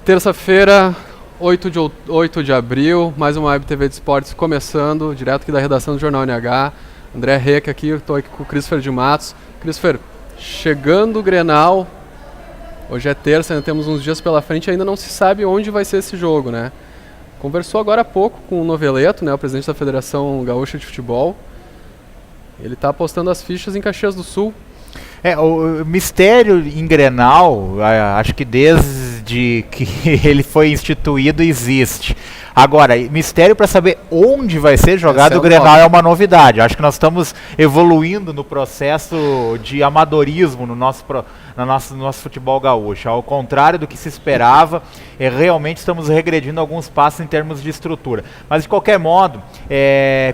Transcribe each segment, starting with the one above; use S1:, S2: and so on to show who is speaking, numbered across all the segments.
S1: Terça-feira, 8 de abril, mais uma Web TV de Esportes começando, direto aqui da redação do Jornal NH. André Reca aqui, eu estou aqui com o Christopher de Matos. Christopher, chegando o Grenal, hoje é terça, ainda temos uns dias pela frente, ainda não se sabe onde vai ser esse jogo, né? Conversou agora há pouco com o Noveleto, né, o presidente da Federação Gaúcha de Futebol. Ele está apostando as fichas em Caxias do Sul.
S2: O mistério em Grenal, acho que desde que ele foi instituído existe. Agora, mistério para saber onde vai ser jogado o Grenal é uma novidade. Acho que nós estamos evoluindo no processo de amadorismo no nosso futebol gaúcho. Ao contrário do que se esperava, realmente estamos regredindo alguns passos em termos de estrutura. Mas, de qualquer modo,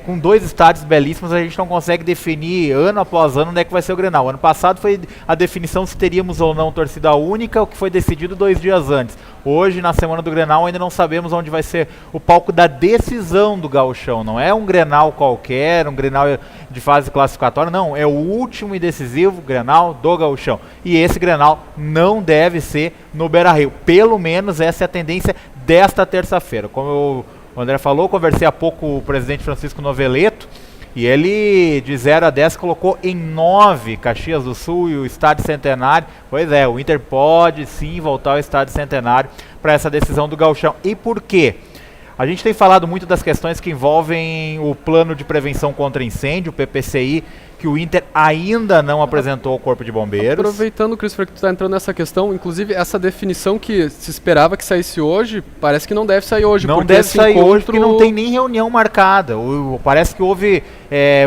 S2: com dois estádios belíssimos, a gente não consegue definir ano após ano onde é que vai ser o Grenal. Ano passado foi a definição se teríamos ou não torcida única, o que foi decidido 2 dias antes. Hoje, na semana do Grenal, ainda não sabemos onde vai ser o palco da decisão do gauchão. Não é um Grenal qualquer, um Grenal de fase classificatória, não. É o último e decisivo Grenal do gauchão. E esse Grenal não deve ser no Beira-Rio. Pelo menos essa é a tendência desta terça-feira. Como o André falou, conversei há pouco com o presidente Francisco Noveleto, e ele, de 0 a 10, colocou em 9 Caxias do Sul e o Estádio Centenário. Pois é, o Inter pode sim voltar ao Estádio Centenário para essa decisão do gauchão. E por quê? A gente tem falado muito das questões que envolvem o Plano de Prevenção contra Incêndio, o PPCI, que o Inter ainda não apresentou ao Corpo de Bombeiros.
S1: Aproveitando, Christopher, que tu está entrando nessa questão, inclusive essa definição que se esperava que saísse hoje, parece que não deve sair hoje.
S2: Não deve sair hoje porque não tem nem reunião marcada. Parece que houve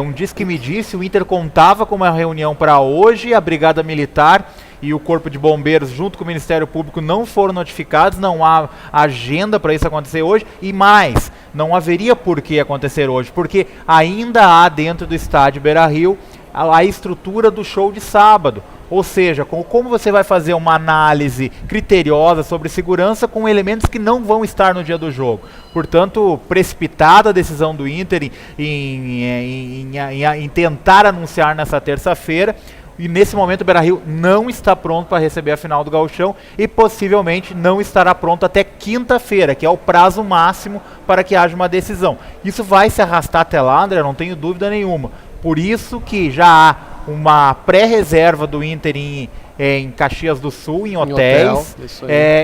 S2: um diz-que-me-disse, o Inter contava com uma reunião para hoje, a Brigada Militar e o Corpo de Bombeiros, junto com o Ministério Público, não foram notificados, não há agenda para isso acontecer hoje, e mais, não haveria por que acontecer hoje, porque ainda há dentro do estádio Beira-Rio a estrutura do show de sábado. Ou seja, como você vai fazer uma análise criteriosa sobre segurança com elementos que não vão estar no dia do jogo. Portanto, precipitada a decisão do Inter em tentar anunciar nessa terça-feira. E nesse momento o Beira-Rio não está pronto para receber a final do gauchão e possivelmente não estará pronto até quinta-feira, que é o prazo máximo para que haja uma decisão. Isso vai se arrastar até lá, André, não tenho dúvida nenhuma. Por isso que já há uma pré-reserva do Inter em Caxias do Sul, em hotéis.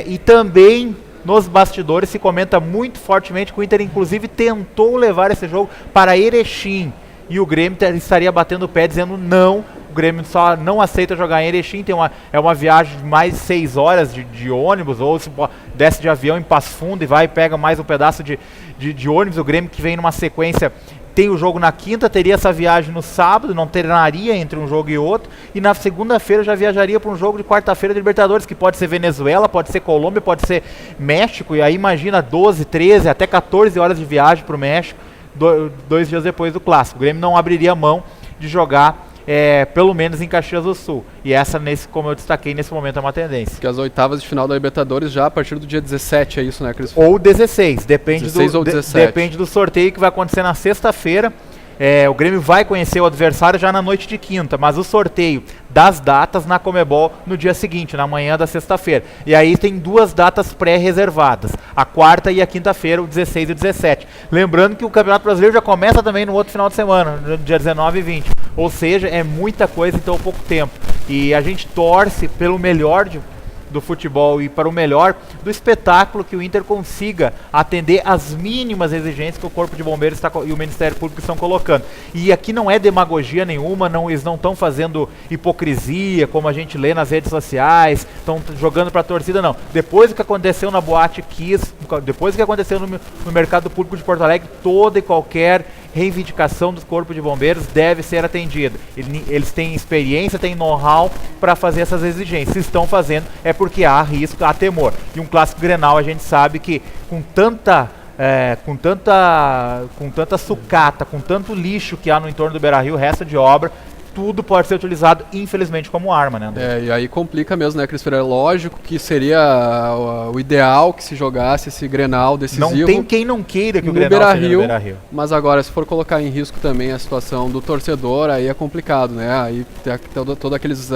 S2: E também nos bastidores se comenta muito fortemente que o Inter inclusive tentou levar esse jogo para Erechim. E o Grêmio estaria batendo o pé dizendo não. O Grêmio só não aceita jogar em Erechim, é uma viagem de mais 6 horas de ônibus, ou se desce de avião em Passo Fundo e vai e pega mais um pedaço de ônibus. O Grêmio, que vem numa sequência, tem o jogo na quinta, teria essa viagem no sábado, não treinaria entre um jogo e outro, e na segunda-feira já viajaria para um jogo de quarta-feira de Libertadores, que pode ser Venezuela, pode ser Colômbia, pode ser México, e aí imagina 12, 13, até 14 horas de viagem para o México, 2 dias depois do Clássico. O Grêmio não abriria mão de jogar pelo menos em Caxias do Sul. E essa, como eu destaquei, nesse momento é uma tendência.
S1: Que as oitavas de final da Libertadores já a partir do dia 17, é isso, né, Cris?
S2: Ou 16, depende
S1: 16 ou 17.
S2: Depende do sorteio que vai acontecer na sexta-feira. O Grêmio vai conhecer o adversário já na noite de quinta, mas o sorteio das datas na Conmebol no dia seguinte, na manhã da sexta-feira. E aí tem 2 datas pré-reservadas, a quarta e a quinta-feira, o 16 e o 17. Lembrando que o Campeonato Brasileiro já começa também no outro final de semana, no dia 19 e 20. Ou seja, é muita coisa em tão pouco tempo. E a gente torce pelo melhor do futebol e para o melhor do espetáculo, que o Inter consiga atender às mínimas exigências que o Corpo de Bombeiros e o Ministério Público estão colocando. E aqui não é demagogia nenhuma, eles não estão fazendo hipocrisia, como a gente lê nas redes sociais, estão jogando para a torcida, não. Depois do que aconteceu na Boate Kiss, depois do que aconteceu no Mercado Público de Porto Alegre, toda e qualquer reivindicação do Corpo de Bombeiros deve ser atendida. Eles têm experiência, têm know-how para fazer essas exigências. Se estão fazendo, é porque há risco, há temor. E um clássico Grenal, a gente sabe que com tanta sucata, com tanto lixo que há no entorno do Beira-Rio, resto de obra, tudo pode ser utilizado, infelizmente, como arma, né, André?
S1: E aí complica mesmo, né, Christopher? É lógico que seria o ideal que se jogasse esse Grenal decisivo.
S2: Não tem quem não queira que o
S1: no
S2: Grenal seja no Beira-Rio.
S1: Mas agora, se for colocar em risco também a situação do torcedor, aí é complicado, né? Aí tem todos aqueles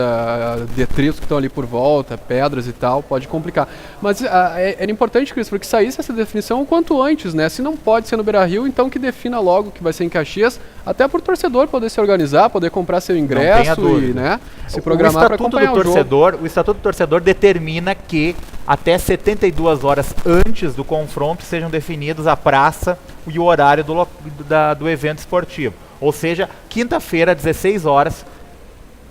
S1: detritos que estão ali por volta, pedras e tal, pode complicar. Mas era importante, Christopher, que saísse essa definição o quanto antes, né? Se não pode ser no Beira-Rio, então que defina logo que vai ser em Caxias, até por torcedor poder se organizar, poder comprar seu ingresso e, né, se programar para acompanhar o jogo.
S2: O Estatuto do Torcedor determina que até 72 horas antes do confronto sejam definidos a praça e o horário do evento esportivo. Ou seja, quinta-feira, 16 horas,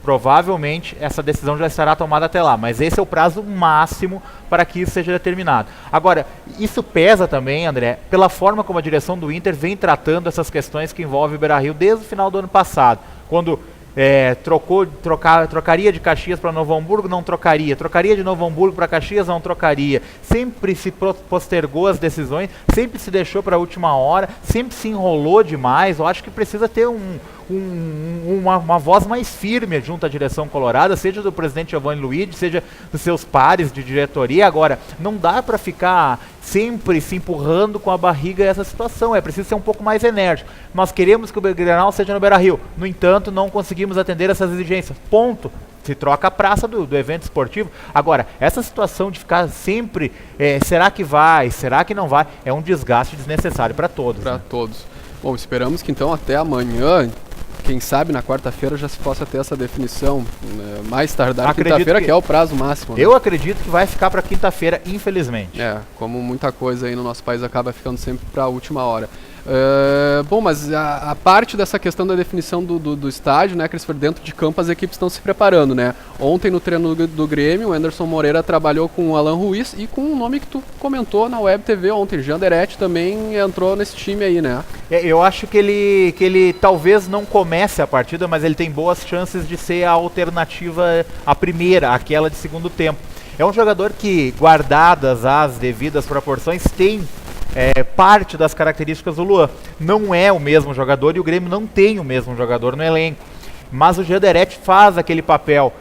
S2: provavelmente essa decisão já estará tomada até lá, mas esse é o prazo máximo para que isso seja determinado. Agora, isso pesa também, André, pela forma como a direção do Inter vem tratando essas questões que envolvem o Beira-Rio desde o final do ano passado, quando trocaria de Caxias para Novo Hamburgo, não trocaria de Novo Hamburgo para Caxias, não trocaria, sempre se postergou as decisões, sempre se deixou para a última hora, sempre se enrolou demais. Eu acho que precisa ter uma voz mais firme junto à direção colorada, seja do presidente Giovanni Luigi, seja dos seus pares de diretoria. Agora, não dá para ficar sempre se empurrando com a barriga essa situação, é preciso ser um pouco mais enérgico. Nós queremos que o Grenal seja no Beira-Rio, no entanto, não conseguimos atender essas exigências, ponto. Se troca a praça do evento esportivo. Agora, essa situação de ficar sempre, será que vai, será que não vai, é um desgaste desnecessário para todos.
S1: Para todos. Bom, esperamos que então até amanhã, quem sabe na quarta-feira já se possa ter essa definição, mais tardar quinta-feira, que é o prazo máximo. Né?
S2: Eu acredito que vai ficar para quinta-feira, infelizmente.
S1: Como muita coisa aí no nosso país acaba ficando sempre para a última hora. Bom, mas a parte dessa questão da definição do estádio, né, Christopher, dentro de campo as equipes estão se preparando, né? Ontem no treino do Grêmio, o Anderson Moreira trabalhou com o Alan Ruiz e com um nome que tu comentou na Web TV ontem, Jean Deretti também entrou nesse time aí, né?
S2: Eu acho que ele talvez não comece a partida, mas ele tem boas chances de ser a alternativa, a primeira, aquela de segundo tempo. É um jogador que, guardadas as devidas proporções, tem parte das características do Luan. Não é o mesmo jogador e o Grêmio não tem o mesmo jogador no elenco. Mas o Jean Deretti faz aquele papel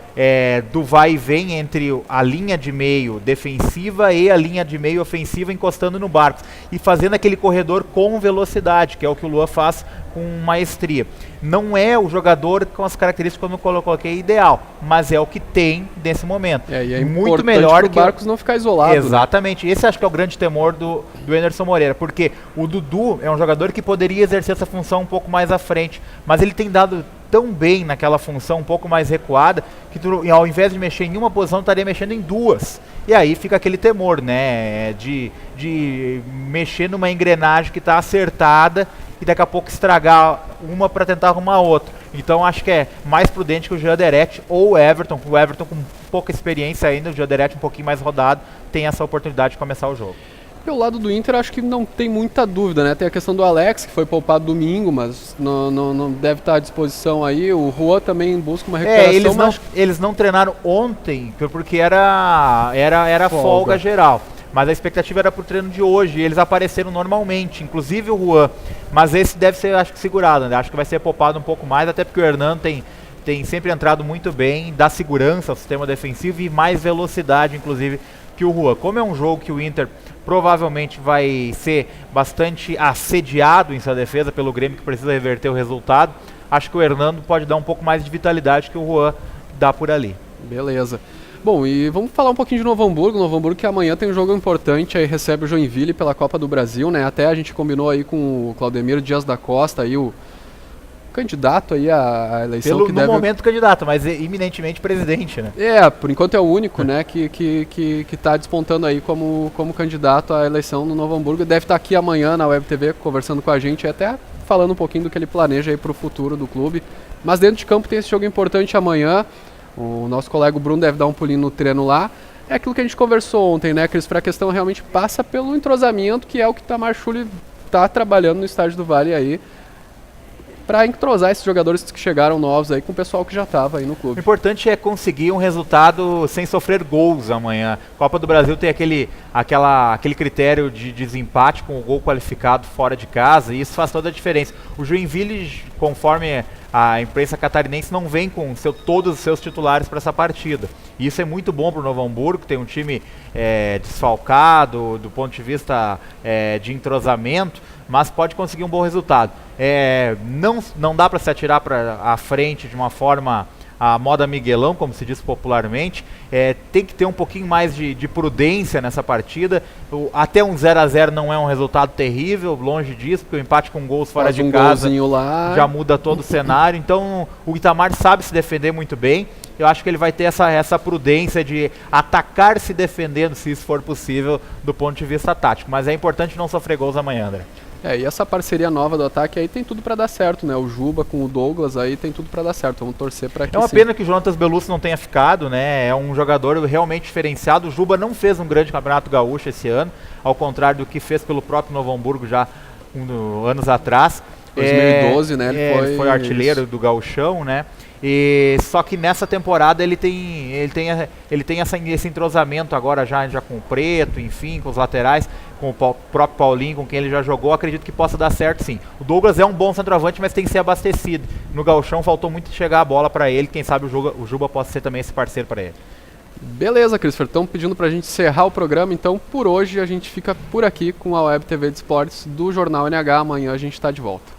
S2: do vai e vem entre a linha de meio defensiva e a linha de meio ofensiva, encostando no Barcos e fazendo aquele corredor com velocidade, que é o que o Luan faz com maestria. Não é o jogador com as características que eu coloquei ideal, mas é o que tem nesse momento.
S1: E é muito melhor que o Barcos não ficar isolado.
S2: Exatamente. Né? Esse acho que é o grande temor do Anderson Moreira, porque o Dudu é um jogador que poderia exercer essa função um pouco mais à frente, mas ele tem dado tão bem naquela função um pouco mais recuada, que tu, ao invés de mexer em uma posição, estaria mexendo em duas. E aí fica aquele temor, né, de mexer numa engrenagem que está acertada e daqui a pouco estragar uma para tentar arrumar outra. Então acho que é mais prudente que o Jean Deretti ou o Everton com pouca experiência ainda, o Jean Deretti um pouquinho mais rodado, tem essa oportunidade de começar o jogo.
S1: Pelo lado do Inter, acho que não tem muita dúvida, né? Tem a questão do Alex, que foi poupado domingo, mas não deve estar à disposição aí. O Juan também busca uma recuperação.
S2: Eles não treinaram ontem, porque era folga geral. Mas a expectativa era pro treino de hoje, e eles apareceram normalmente, inclusive o Juan. Mas esse deve ser, acho que, segurado, né? Acho que vai ser poupado um pouco mais, até porque o Hernando tem sempre entrado muito bem, dá segurança ao sistema defensivo e mais velocidade, inclusive, que o Juan. Como é um jogo que o Inter provavelmente vai ser bastante assediado em sua defesa pelo Grêmio, que precisa reverter o resultado, acho que o Hernando pode dar um pouco mais de vitalidade que o Juan dá por ali.
S1: Beleza. Bom, e vamos falar um pouquinho de Novo Hamburgo. Novo Hamburgo que amanhã tem um jogo importante, aí recebe o Joinville pela Copa do Brasil, né? Até a gente combinou aí com o Claudemiro Dias da Costa, aí o candidato aí à eleição.
S2: No momento candidato, mas iminentemente presidente, né?
S1: Por enquanto é o único, né, que está despontando aí como candidato à eleição no Novo Hamburgo. Deve estar aqui amanhã na Web TV conversando com a gente, até falando um pouquinho do que ele planeja aí para o futuro do clube. Mas dentro de campo tem esse jogo importante amanhã. O nosso colega Bruno deve dar um pulinho no treino lá. É aquilo que a gente conversou ontem, né, Cris? Para a questão realmente passa pelo entrosamento, que é o que o Tamar Schulli está trabalhando no Estádio do Vale aí, para entrosar esses jogadores que chegaram novos aí com o pessoal que já estava aí no clube.
S2: O importante é conseguir um resultado sem sofrer gols amanhã. Copa do Brasil tem aquele critério de desempate com o gol qualificado fora de casa, e isso faz toda a diferença. O Joinville, conforme a imprensa catarinense não vem com todos os seus titulares para essa partida. E isso é muito bom para o Novo Hamburgo, que tem um time desfalcado do ponto de vista de entrosamento, mas pode conseguir um bom resultado. Não dá para se atirar para a frente de uma forma a moda Miguelão, como se diz popularmente. Tem que ter um pouquinho mais de prudência nessa partida. Até um 0-0 não é um resultado terrível, longe disso, porque o empate com gols fora de casa já muda todo o cenário. Então o Itamar sabe se defender muito bem. Eu acho que ele vai ter essa prudência de atacar se defendendo, se isso for possível, do ponto de vista tático. Mas é importante não sofrer gols amanhã, André.
S1: E essa parceria nova do ataque aí tem tudo pra dar certo, né? O Juba com o Douglas aí tem tudo pra dar certo. Vamos torcer pra que
S2: É uma pena que o Jonatas Belusso não tenha ficado, né? É um jogador realmente diferenciado. O Juba não fez um grande campeonato gaúcho esse ano, ao contrário do que fez pelo próprio Novo Hamburgo já anos atrás.
S1: 2012, né?
S2: Ele foi artilheiro do gauchão, né? Só que nessa temporada ele tem esse entrosamento agora já com o Preto, enfim, com os laterais, com o próprio Paulinho, com quem ele já jogou. Acredito que possa dar certo, sim. O Douglas é um bom centroavante, mas tem que ser abastecido. No gauchão faltou muito chegar a bola para ele. Quem sabe o Juba possa ser também esse parceiro para ele.
S1: Beleza, Christopher. Estão pedindo pra gente encerrar o programa, então por hoje a gente fica por aqui com a Web TV de Esportes do Jornal NH. Amanhã a gente está de volta.